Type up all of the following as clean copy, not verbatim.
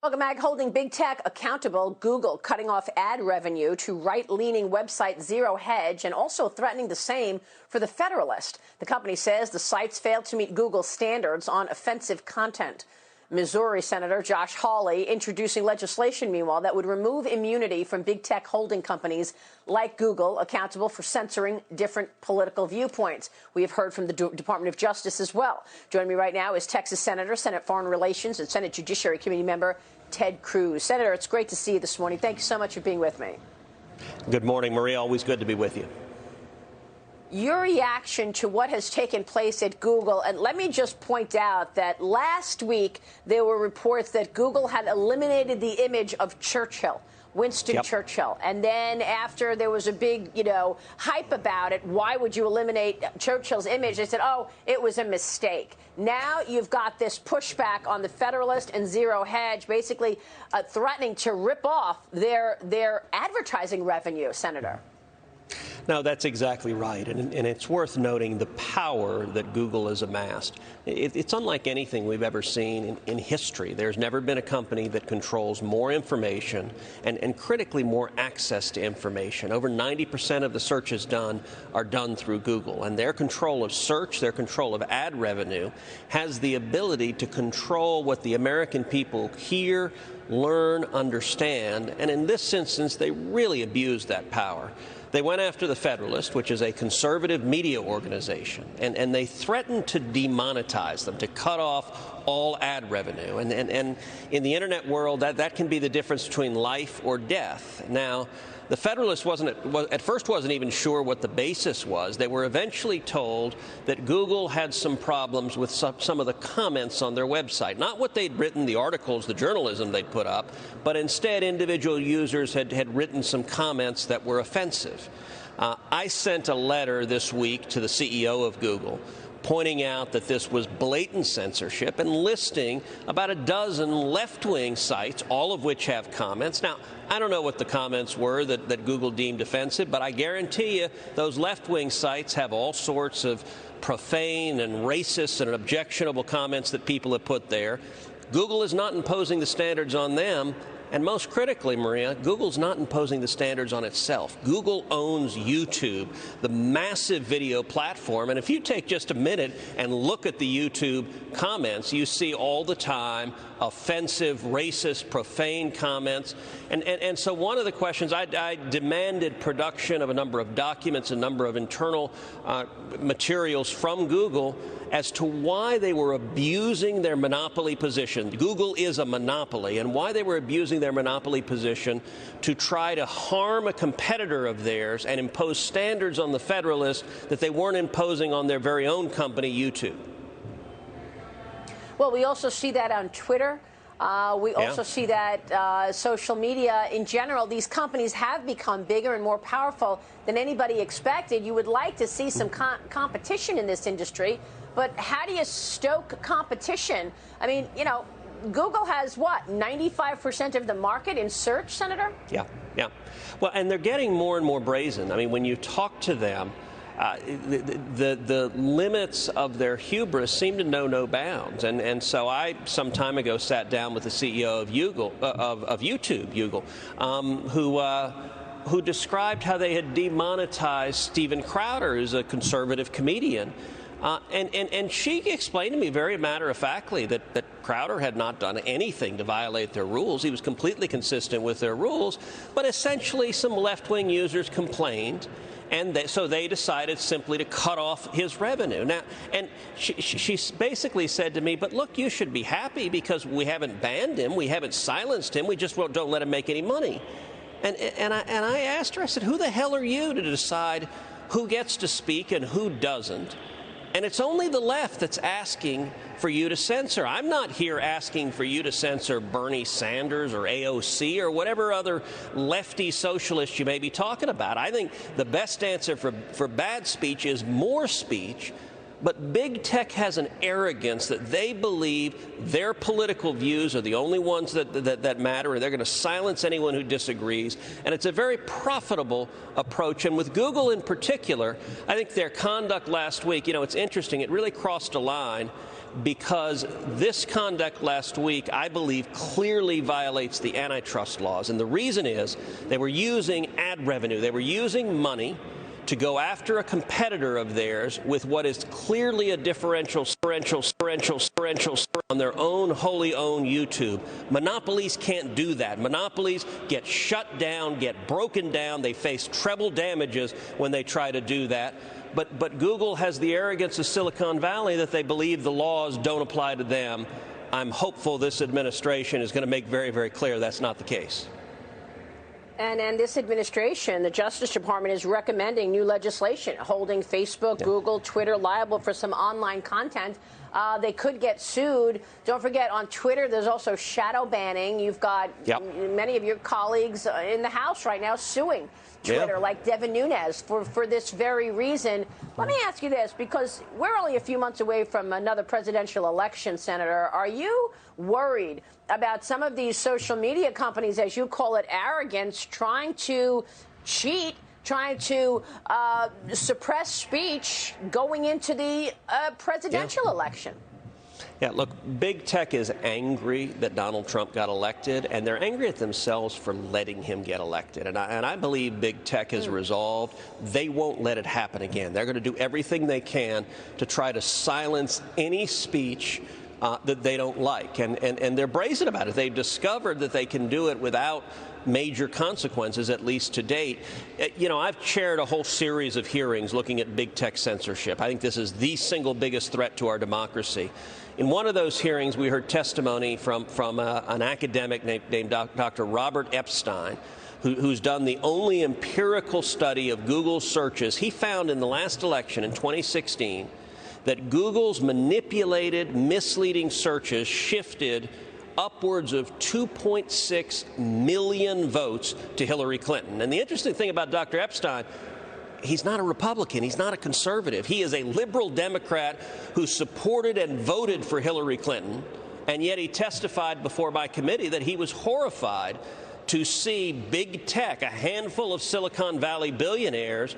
Welcome back. Holding big tech accountable, Google cutting off ad revenue to right-leaning website Zero Hedge and also threatening the same for the Federalist. The company says the sites failed to meet Google's standards on offensive content. Missouri Senator Josh Hawley introducing legislation, meanwhile, that would remove immunity from big tech holding companies like Google, accountable for censoring different political viewpoints. We have heard from the Department of Justice as well. Joining me right now is Texas Senator, Senate Foreign Relations and Senate Judiciary Committee member Ted Cruz. Senator, it's great to see you this morning. Thank you so much for being with me. Good morning, Maria. Always good to be with you. Your reaction to what has taken place at Google, and let me just point out that last week there were reports that Google had eliminated the image of Churchill, Winston Churchill. And then after there was a big, hype about it, why would you eliminate Churchill's image? They said, oh, it was a mistake. Now you've got this pushback on the Federalist and Zero Hedge, basically threatening to rip off their advertising revenue, Senator. No, that's exactly right. And it's worth noting the power that Google has amassed. It's unlike anything we've ever seen in history. There's never been a company that controls more information and critically more access to information. Over 90% of the searches done are done through Google. And their control of search, their control of ad revenue, has the ability to control what the American people hear, learn, understand. And in this instance, they really abused that power. They went after the Federalist, which is a conservative media organization, and they threatened to demonetize them, to cut off all ad revenue. And in the Internet world, that can be the difference between life or death. Now, the Federalist at first wasn't even sure what the basis was. They were eventually told that Google had some problems with some of the comments on their website. Not what they'd written, the articles, the journalism they'd put up, but instead individual users had written some comments that were offensive. I sent a letter this week to the CEO of Google pointing out that this was blatant censorship and listing about a dozen left-wing sites, all of which have comments. Now, I don't know what the comments were that Google deemed offensive, but I guarantee you those left-wing sites have all sorts of profane and racist and objectionable comments that people have put there. Google is not imposing the standards on them. And most critically, Maria, Google's not imposing the standards on itself. Google owns YouTube, the massive video platform. And if you take just a minute and look at the YouTube comments, you see all the time offensive, racist, profane comments. And so one of the questions, I demanded production of a number of documents, a number of internal materials from Google as to why they were abusing their monopoly position. Google is a monopoly, and why they were abusing their monopoly position to try to harm a competitor of theirs and impose standards on the Federalist that they weren't imposing on their very own company, YouTube. Well, we also see that on Twitter. We also see that social media in general, these companies have become bigger and more powerful than anybody expected. You would like to see some competition in this industry, but how do you stoke competition? I mean, Google has what, 95% of the market in search, Senator? Yeah. Well, and they're getting more and more brazen. I mean, when you talk to them, the limits of their hubris seem to know no bounds. And so I, some time ago, sat down with the CEO of YouTube, who described how they had demonetized Steven Crowder, who's a conservative comedian. And she explained to me very matter-of-factly that Crowder had not done anything to violate their rules. He was completely consistent with their rules. But essentially, some left-wing users complained, and so they decided simply to cut off his revenue. Now, and she basically said to me, but look, you should be happy because we haven't banned him, we haven't silenced him, we just don't let him make any money. And I asked her, I said, who the hell are you to decide who gets to speak and who doesn't? And it's only the left that's asking for you to censor. I'm not here asking for you to censor Bernie Sanders or AOC or whatever other lefty socialist you may be talking about. I think the best answer for bad speech is more speech. But big tech has an arrogance that they believe their political views are the only ones that matter, and they're going to silence anyone who disagrees. And it's a very profitable approach. And with Google in particular, I think their conduct last week, it's interesting, it really crossed a line because this conduct last week, I believe, clearly violates the antitrust laws. And the reason is they were using ad revenue. They were using money to go after a competitor of theirs with what is clearly a differential on their own wholly owned YouTube. Monopolies can't do that. Monopolies get shut down, get broken down. They face treble damages when they try to do that. But Google has the arrogance of Silicon Valley that they believe the laws don't apply to them. I'm hopeful this administration is going to make very, very clear that's not the case. And this administration, the Justice Department, is recommending new legislation holding Facebook, Google, Twitter liable for some online content. They could get sued. Don't forget, on Twitter, there's also shadow banning. You've got many of your colleagues in the House right now suing Twitter, like Devin Nunes, for this very reason. Let me ask you this, because we're only a few months away from another presidential election, Senator. Are you worried about some of these social media companies, as you call it, arrogance, trying to cheat, trying to suppress speech going into the presidential election? Yeah, look, big tech is angry that Donald Trump got elected, and they're angry at themselves for letting him get elected. And I believe big tech is resolved. They won't let it happen again. They're going to do everything they can to try to silence any speech that they don't like. And they're brazen about it. They've discovered that they can do it without major consequences, at least to date. You know, I've chaired a whole series of hearings looking at big tech censorship. I think this is the single biggest threat to our democracy. In one of those hearings, we heard testimony from an academic named Dr. Robert Epstein, who's done the only empirical study of Google searches. He found in the last election in 2016 that Google's manipulated, misleading searches shifted upwards of 2.6 million votes to Hillary Clinton. And the interesting thing about Dr. Epstein, he's not a Republican. He's not a conservative. He is a liberal Democrat who supported and voted for Hillary Clinton. And yet he testified before my committee that he was horrified to see big tech, a handful of Silicon Valley billionaires,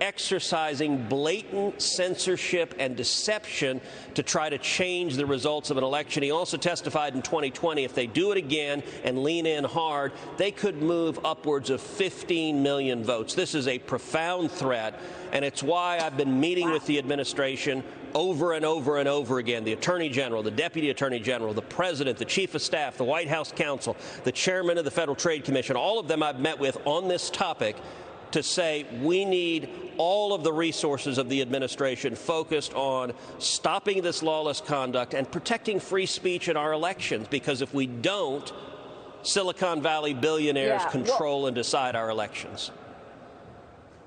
exercising blatant censorship and deception to try to change the results of an election. He also testified in 2020 if they do it again and lean in hard, they could move upwards of 15 million votes. This is a profound threat, and it's why I've been meeting with the administration over and over and over again, the Attorney General, the Deputy Attorney General, the President, the Chief of Staff, the White House Counsel, the Chairman of the Federal Trade Commission, all of them I've met with on this topic to say we need all of the resources of the administration focused on stopping this lawless conduct and protecting free speech in our elections, because if we don't, Silicon Valley billionaires control and decide our elections.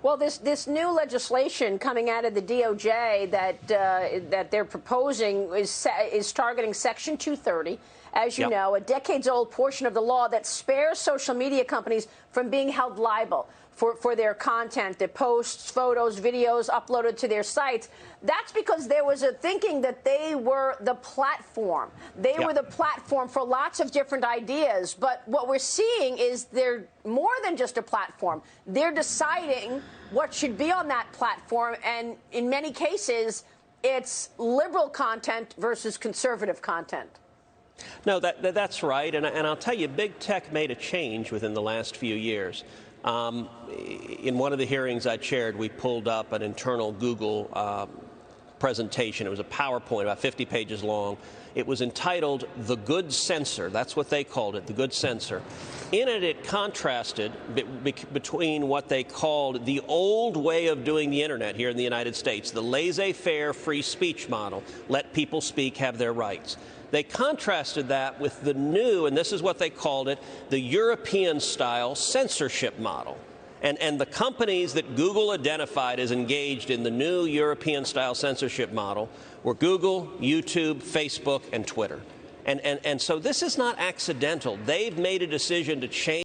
Well, this new legislation coming out of the DOJ that they're proposing is targeting Section 230, as you know, a decades-old portion of the law that spares social media companies from being held liable for their content, their posts, photos, videos uploaded to their sites. That's because there was a thinking that they were the platform. They were the platform for lots of different ideas. But what we're seeing is they're more than just a platform. They're deciding what should be on that platform. And in many cases, it's liberal content versus conservative content. No, that's right. And I'll tell you, big tech made a change within the last few years. In one of the hearings I chaired, we pulled up an internal Google presentation. It was a PowerPoint, about 50 pages long. It was entitled The Good Censor. That's what they called it, The Good Censor. In it, it contrasted between what they called the old way of doing the Internet here in the United States, the laissez-faire free speech model, let people speak, have their rights. They contrasted that with the new, and this is what they called it, the European-style censorship model. And the companies that Google identified as engaged in the new European-style censorship model were Google, YouTube, Facebook, and Twitter. And so this is not accidental. They've made a decision to change